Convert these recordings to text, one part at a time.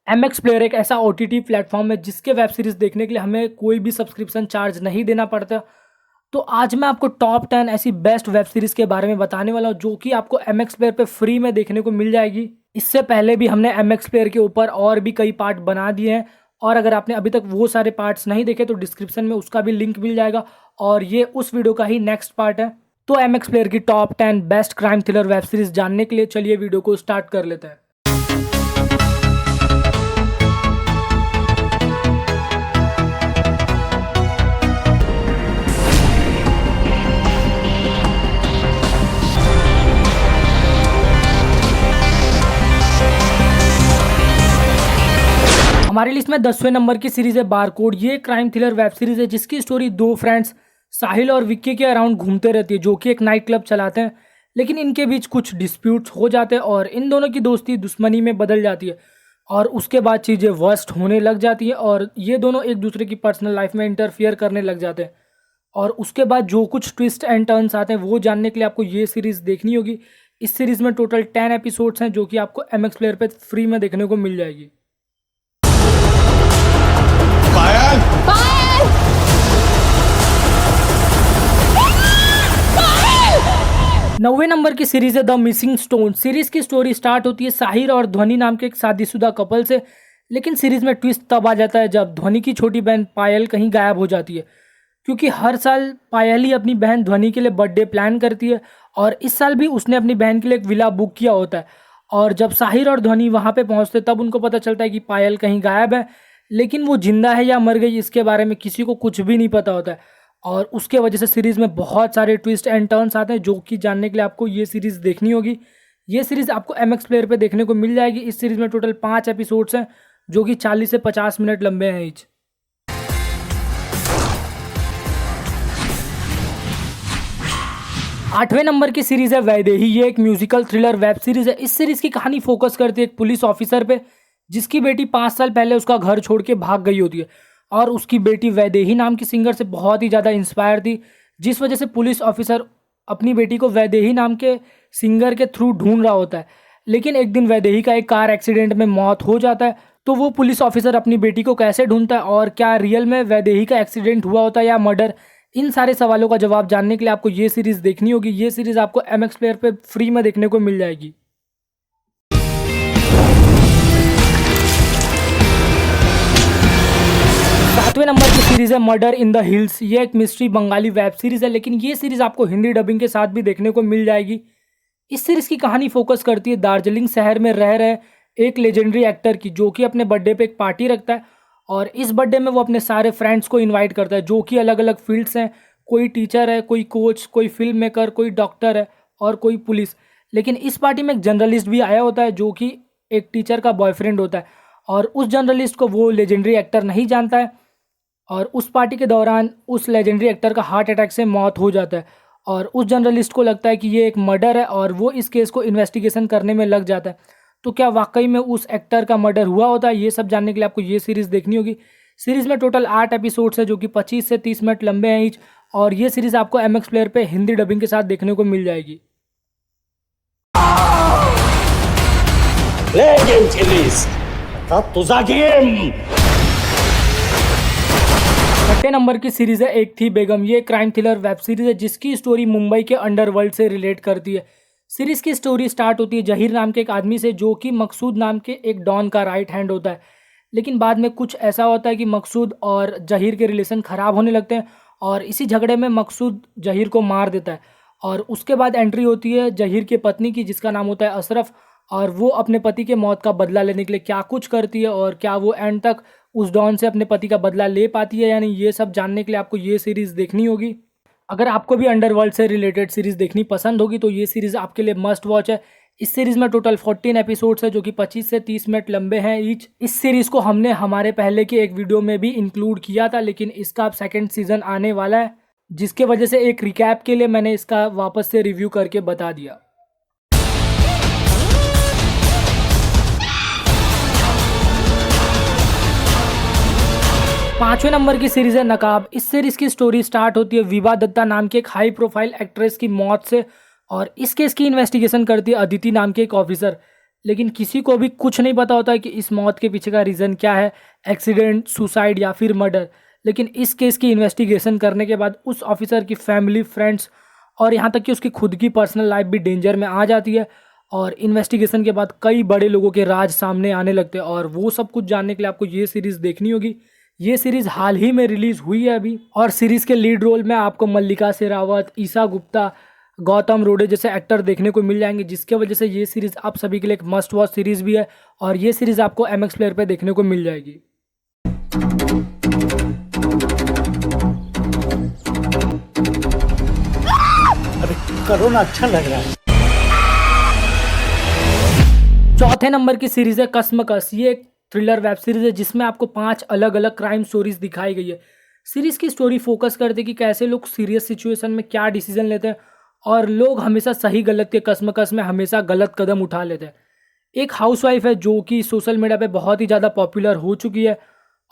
MX player एक ऐसा OTT platform है जिसके वेब सीरीज़ देखने के लिए हमें कोई भी सब्सक्रिप्शन चार्ज नहीं देना पड़ता। तो आज मैं आपको टॉप 10 ऐसी बेस्ट वेब सीरीज़ के बारे में बताने वाला हूँ जो कि आपको MX प्लेयर पे फ्री में देखने को मिल जाएगी। इससे पहले भी हमने MX प्लेयर के ऊपर और भी कई पार्ट बना दिए हैं, और अगर आपने अभी तक वो सारे पार्ट्स नहीं देखे तो डिस्क्रिप्शन में उसका भी लिंक मिल जाएगा, और ये उस वीडियो का ही नेक्स्ट पार्ट है। तो MX प्लेयर की top 10 best crime thriller web series जानने के लिए चलिए वीडियो को स्टार्ट कर लेते हैं। हमारी लिस्ट में 10वें नंबर की सीरीज है बारकोड। ये क्राइम थ्रिलर वेब सीरीज है जिसकी स्टोरी दो फ्रेंड्स साहिल और विक्की के अराउंड घूमते रहती है, जो कि एक नाइट क्लब चलाते हैं। लेकिन इनके बीच कुछ डिस्प्यूट्स हो जाते हैं और इन दोनों की दोस्ती दुश्मनी में बदल जाती है, और उसके बाद चीज़ें वर्स्ट होने लग जाती है और ये दोनों एक दूसरे की पर्सनल लाइफ में इंटरफियर करने लग जाते हैं। और उसके बाद जो कुछ ट्विस्ट एंड टर्न्स आते हैं वो जानने के लिए आपको ये सीरीज़ देखनी होगी। इस सीरीज़ में टोटल 10 एपिसोड्स हैं जो कि आपको MX प्लेयर पे फ्री में देखने को मिल जाएगी। पायल! पायल! 9वें नंबर की सीरीज है द मिसिंग स्टोन। सीरीज की स्टोरी स्टार्ट होती है साहिर और ध्वनि नाम के एक शादीशुदा कपल से, लेकिन सीरीज में ट्विस्ट तब आ जाता है जब ध्वनि की छोटी बहन पायल कहीं गायब हो जाती है। क्योंकि हर साल पायल ही अपनी बहन ध्वनि के लिए बर्थडे प्लान करती है, और इस साल भी उसने अपनी बहन के लिए एक विला बुक किया होता है। और जब साहिर और ध्वनि वहाँ पे पहुँचते तब उनको पता चलता है कि पायल कहीं गायब है, लेकिन वो जिंदा है या मर गई इसके बारे में किसी को कुछ भी नहीं पता होता है। और उसके वजह से सीरीज़ में बहुत सारे ट्विस्ट एंड टर्न्स आते हैं जो कि जानने के लिए आपको ये सीरीज़ देखनी होगी। ये सीरीज़ आपको MX प्लेयर पे देखने को मिल जाएगी। इस सीरीज़ में टोटल 5 एपिसोड्स हैं जो कि 40 से 50 मिनट लंबे हैं ईच। 8वें नंबर की सीरीज़ है वैदेही। ये एक म्यूजिकल थ्रिलर वेब सीरीज़ है। इस सीरीज़ की कहानी फोकस करती है एक पुलिस ऑफिसर पे जिसकी बेटी 5 साल पहले उसका घर छोड़ के भाग गई होती है, और उसकी बेटी वैदेही नाम की सिंगर से बहुत ही ज़्यादा इंस्पायर थी, जिस वजह से पुलिस ऑफिसर अपनी बेटी को वैदेही नाम के सिंगर के थ्रू ढूंढ रहा होता है। लेकिन एक दिन वैदेही का एक कार एक्सीडेंट में मौत हो जाता है। तो वो पुलिस ऑफिसर अपनी बेटी को कैसे ढूंढता है और क्या रियल में वैदेही का एक्सीडेंट हुआ होता है या मर्डर, इन सारे सवालों का जवाब जानने के लिए आपको ये सीरीज़ देखनी होगी। ये सीरीज़ आपको MX प्लेयर पे फ्री में देखने को मिल जाएगी। 7वें नंबर की सीरीज़ है मर्डर इन द हिल्स। ये एक मिस्ट्री बंगाली वेब सीरीज़ है, लेकिन ये सीरीज़ आपको हिंदी डबिंग के साथ भी देखने को मिल जाएगी। इस सीरीज़ की कहानी फोकस करती है दार्जिलिंग शहर में रह रहे एक लेजेंडरी एक्टर की, जो कि अपने बर्थडे पे एक पार्टी रखता है, और इस बर्थडे में वो अपने सारे फ्रेंड्स को इनवाइट करता है जो कि अलग अलग फील्ड्स हैं। कोई टीचर है, कोई कोच, कोई फिल्म मेकर, कोई डॉक्टर है और कोई पुलिस। लेकिन इस पार्टी में एक जर्नलिस्ट भी आया होता है जो कि एक टीचर का बॉयफ्रेंड होता है, और उस जर्नलिस्ट को वो लेजेंडरी एक्टर नहीं जानता है। और उस पार्टी के दौरान उस लेजेंडरी एक्टर का हार्ट अटैक से मौत हो जाता है, और उस जर्नलिस्ट को लगता है कि ये एक मर्डर है और वो इस केस को इन्वेस्टिगेशन करने में लग जाता है। तो क्या वाकई में उस एक्टर का मर्डर हुआ होता है, ये सब जानने के लिए आपको ये सीरीज़ देखनी होगी। सीरीज़ में टोटल 8 एपिसोड्स है जो कि 25 से 30 मिनट लंबे हैं ईच, और ये सीरीज़ आपको MX प्लेयर पे हिंदी डबिंग के साथ देखने को मिल जाएगी। Legend Series. आता तुझा गेम. 6 नंबर की सीरीज़ है एक थी बेगम। ये क्राइम थ्रिलर वेब सीरीज़ है जिसकी स्टोरी मुंबई के अंडरवर्ल्ड से रिलेट करती है। सीरीज़ की स्टोरी स्टार्ट होती है जहीर नाम के एक आदमी से जो कि मकसूद नाम के एक डॉन का राइट हैंड होता है। लेकिन बाद में कुछ ऐसा होता है कि मकसूद और जहीर के रिलेशन ख़राब होने लगते हैं, और इसी झगड़े में मकसूद जहीर को मार देता है। और उसके बाद एंट्री होती है जहीर की पत्नी की जिसका नाम होता है अशरफ, और वो अपने पति के मौत का बदला लेने के लिए क्या कुछ करती है, और क्या वो एंड तक उस डॉन से अपने पति का बदला ले पाती है या नहीं, ये सब जानने के लिए आपको ये सीरीज़ देखनी होगी। अगर आपको भी अंडरवर्ल्ड से रिलेटेड सीरीज़ देखनी पसंद होगी तो ये सीरीज़ आपके लिए मस्ट वॉच है। इस सीरीज़ में टोटल 14 एपिसोड्स है जो कि 25 से 30 मिनट लंबे हैं ईच। इस सीरीज़ को हमने हमारे पहले के एक वीडियो में भी इंक्लूड किया था, लेकिन इसका अब सेकेंड सीजन आने वाला है, जिसके वजह से एक रिकैप के लिए मैंने इसका वापस से रिव्यू करके बता दिया। 5वें नंबर की सीरीज़ है नकाब। इस सीरीज़ की स्टोरी स्टार्ट होती है विभा दत्ता नाम की एक हाई प्रोफाइल एक्ट्रेस की मौत से, और इस केस की इन्वेस्टिगेशन करती है अदिति नाम के एक ऑफिसर। लेकिन किसी को भी कुछ नहीं पता होता है कि इस मौत के पीछे का रीज़न क्या है, एक्सीडेंट, सुसाइड या फिर मर्डर। लेकिन इस केस की इन्वेस्टिगेशन करने के बाद उस ऑफिसर की फैमिली, फ्रेंड्स और यहाँ तक कि उसकी खुद की पर्सनल लाइफ भी डेंजर में आ जाती है। और इन्वेस्टिगेशन के बाद कई बड़े लोगों के राज सामने आने लगते हैं, और वो सब कुछ जानने के लिए आपको ये सीरीज़ देखनी होगी। ये सीरीज़ हाल ही में रिलीज़ हुई है अभी, और सीरीज़ के लीड रोल में आपको मल्लिका शेरावत, ईशा गुप्ता, गौतम रोडे जैसे एक्टर देखने को मिल जाएंगे, जिसके वजह से ये सीरीज़ आप सभी के लिए एक मस्ट वॉच सीरीज़ भी है। और ये सीरीज़ आपको MX प्लेयर पे देखने को मिल जाएगी। अरे करो ना, अच्छा लग रहा है। चौथे नंबर की सीरीज़ है कसमकस। ये एक थ्रिलर वेब सीरीज़ है जिसमें आपको 5 अलग अलग क्राइम स्टोरीज दिखाई गई है। सीरीज़ की स्टोरी फोकस करती है कि कैसे लोग सीरियस सिचुएशन में क्या डिसीजन लेते हैं, और लोग हमेशा सही गलत के कसमकस में हमेशा गलत कदम उठा लेते हैं। एक हाउसवाइफ है जो कि सोशल मीडिया पे बहुत ही ज़्यादा पॉपुलर हो चुकी है,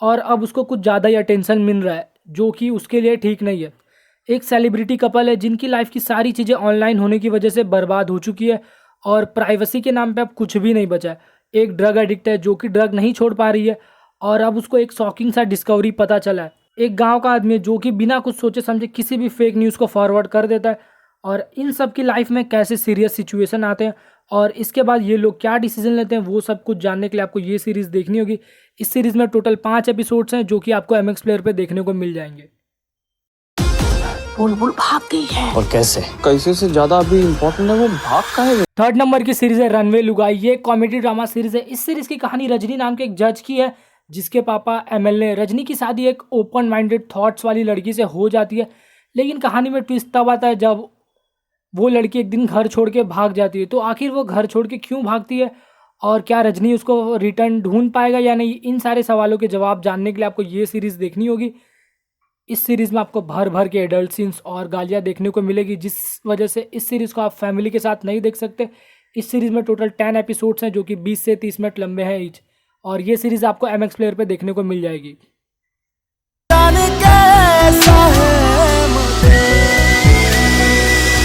और अब उसको कुछ ज़्यादा ही अटेंशन मिल रहा है, जो कि उसके लिए ठीक नहीं है। एक सेलिब्रिटी कपल है जिनकी लाइफ की सारी चीज़ें ऑनलाइन होने की वजह से बर्बाद हो चुकी है, और प्राइवेसी के नाम पे अब कुछ भी नहीं बचा है। एक ड्रग एडिक्ट है जो कि ड्रग नहीं छोड़ पा रही है, और अब उसको एक शॉकिंग सा डिस्कवरी पता चला है। एक गांव का आदमी है जो कि बिना कुछ सोचे समझे किसी भी फेक न्यूज़ को फॉरवर्ड कर देता है, और इन सब की लाइफ में कैसे सीरियस सिचुएशन आते हैं और इसके बाद ये लोग क्या डिसीजन लेते हैं, वो सब कुछ जानने के लिए आपको ये सीरीज़ देखनी होगी। इस सीरीज़ में टोटल 5 एपिसोड्स हैं जो कि आपको MX प्लेयर पे देखने को मिल जाएंगे। बुलबुल भाग गई है। और कैसे? कैसे से ज्यादा अभी इम्पोर्टेंट है वो भाग का है। थर्ड नंबर की सीरीज है रनवे लुगाई। ये कॉमेडी ड्रामा सीरीज है। इस सीरीज की कहानी रजनी नाम के एक जज की है जिसके पापा MLA। रजनी की शादी एक ओपन माइंडेड थॉट्स वाली लड़की से हो जाती है, लेकिन कहानी में ट्विस्ट तब आता है जब वो लड़की एक दिन घर छोड़ के भाग जाती है। तो आखिर वो घर छोड़ के क्यों भागती है, और क्या रजनी उसको रिटर्न ढूंढ पाएगा या नहीं, इन सारे सवालों के जवाब जानने के लिए आपको ये सीरीज़ देखनी होगी। इस सीरीज़ में आपको भर भर के एडल्ट सीन्स और गालियाँ देखने को मिलेगी, जिस वजह से इस सीरीज़ को आप फैमिली के साथ नहीं देख सकते। इस सीरीज़ में टोटल 10 एपिसोड्स हैं जो कि 20 से 30 मिनट लंबे हैं ईच, और ये सीरीज़ आपको MX प्लेयर पे देखने को मिल जाएगी।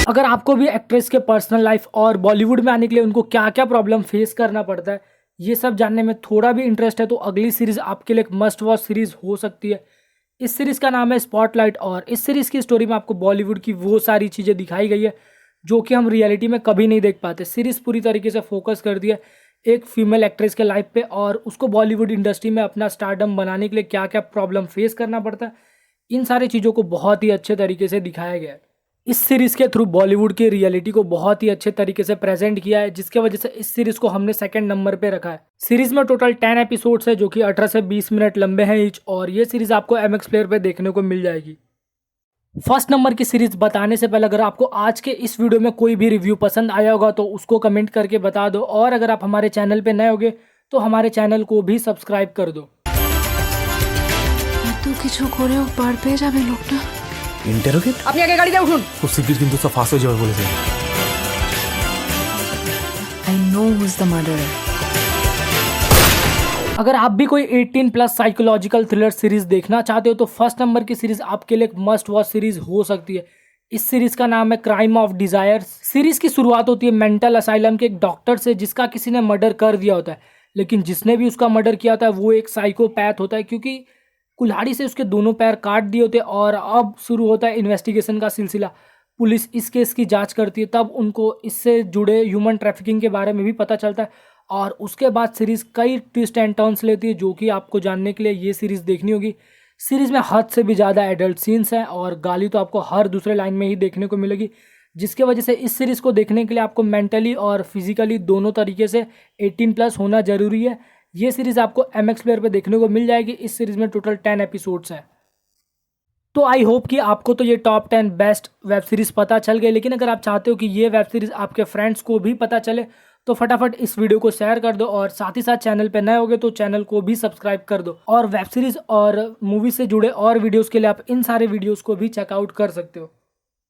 अगर आपको भी एक्ट्रेस के पर्सनल लाइफ और बॉलीवुड में आने के लिए उनको क्या क्या प्रॉब्लम फेस करना पड़ता है, ये सब जानने में थोड़ा भी इंटरेस्ट है, तो अगली सीरीज़ आपके लिए एक मस्ट वॉच सीरीज़ हो सकती है। इस सीरीज़ का नाम है स्पॉटलाइट, और इस सीरीज़ की स्टोरी में आपको बॉलीवुड की वो सारी चीज़ें दिखाई गई है जो कि हम रियलिटी में कभी नहीं देख पाते। सीरीज़ पूरी तरीके से फोकस कर दिया एक फीमेल एक्ट्रेस के लाइफ पे, और उसको बॉलीवुड इंडस्ट्री में अपना स्टारडम बनाने के लिए क्या क्या प्रॉब्लम फेस करना पड़ता है, इन सारी चीज़ों को बहुत ही अच्छे तरीके से दिखाया गया है। इस सीरीज़ के थ्रू बॉलीवुड की रियलिटी को बहुत ही अच्छे तरीके से प्रेजेंट किया है, जिसके वजह से इस सीरीज़ को हमने सेकंड नंबर पे रखा है। सीरीज़ में टोटल 10 एपिसोड्स है जो कि 18 से 20 मिनट लंबे हैं ईच, और ये सीरीज़ आपको MX प्लेयर पे देखने को मिल जाएगी। फर्स्ट नंबर की सीरीज़ बताने से पहले अगर आपको आज के इस वीडियो में कोई भी रिव्यू पसंद आया होगा तो उसको कमेंट करके बता दो, और अगर आप हमारे चैनल पे नए होगे तो हमारे चैनल को भी सब्सक्राइब कर दो। तू কিছু করেও পার পেয়ে যাবে লোকটা। ইন্টারোগেট আপনি আগে গাড়িতে উঠুন। খুব শিগগির কিন্তু সব ফাঁস হয়ে যাবে বলেছে। I know who's the murderer. अगर आप भी कोई 18+ साइकोलॉजिकल थ्रिलर सीरीज देखना चाहते हो तो फर्स्ट नंबर की सीरीज आपके लिए एक मस्ट वॉच सीरीज हो सकती है। इस सीरीज का नाम है क्राइम ऑफ डिजायर्स। सीरीज की शुरुआत होती है मेंटल असाइलम के एक डॉक्टर से जिसका किसी ने मर्डर कर दिया होता है, लेकिन जिसने भी उसका मर्डर किया होता है वो एक साइकोपैथ होता है, क्योंकि कुल्हाड़ी से उसके दोनों पैर काट दिए होते हैं। और अब शुरू होता है इन्वेस्टिगेशन का सिलसिला। पुलिस इस केस की जांच करती है, तब उनको इससे जुड़े ह्यूमन ट्रैफिकिंग के बारे में भी पता चलता है, और उसके बाद सीरीज़ कई ट्विस्ट एंड टर्न्स लेती है जो कि आपको जानने के लिए ये सीरीज़ देखनी होगी। सीरीज़ में हद से भी ज़्यादा एडल्ट सीन्स हैं, और गाली तो आपको हर दूसरे लाइन में ही देखने को मिलेगी, जिसके वजह से इस सीरीज़ को देखने के लिए आपको मेंटली और फिजिकली दोनों तरीके से 18+ होना ज़रूरी है। ये सीरीज़ आपको MX प्लेयर पे देखने को मिल जाएगी। इस सीरीज़ में टोटल 10 एपिसोड्स हैं। तो आई होप कि आपको तो ये टॉप 10 बेस्ट वेब सीरीज़ पता चल गई, लेकिन अगर आप चाहते हो कि ये वेब सीरीज़ आपके फ्रेंड्स को भी पता चले तो फटाफट इस वीडियो को शेयर कर दो, और साथ ही साथ चैनल पे नए होगे तो चैनल को भी सब्सक्राइब कर दो, और वेब सीरीज़ और मूवी से जुड़े और वीडियोस के लिए आप इन सारे वीडियोस को भी चेकआउट कर सकते हो।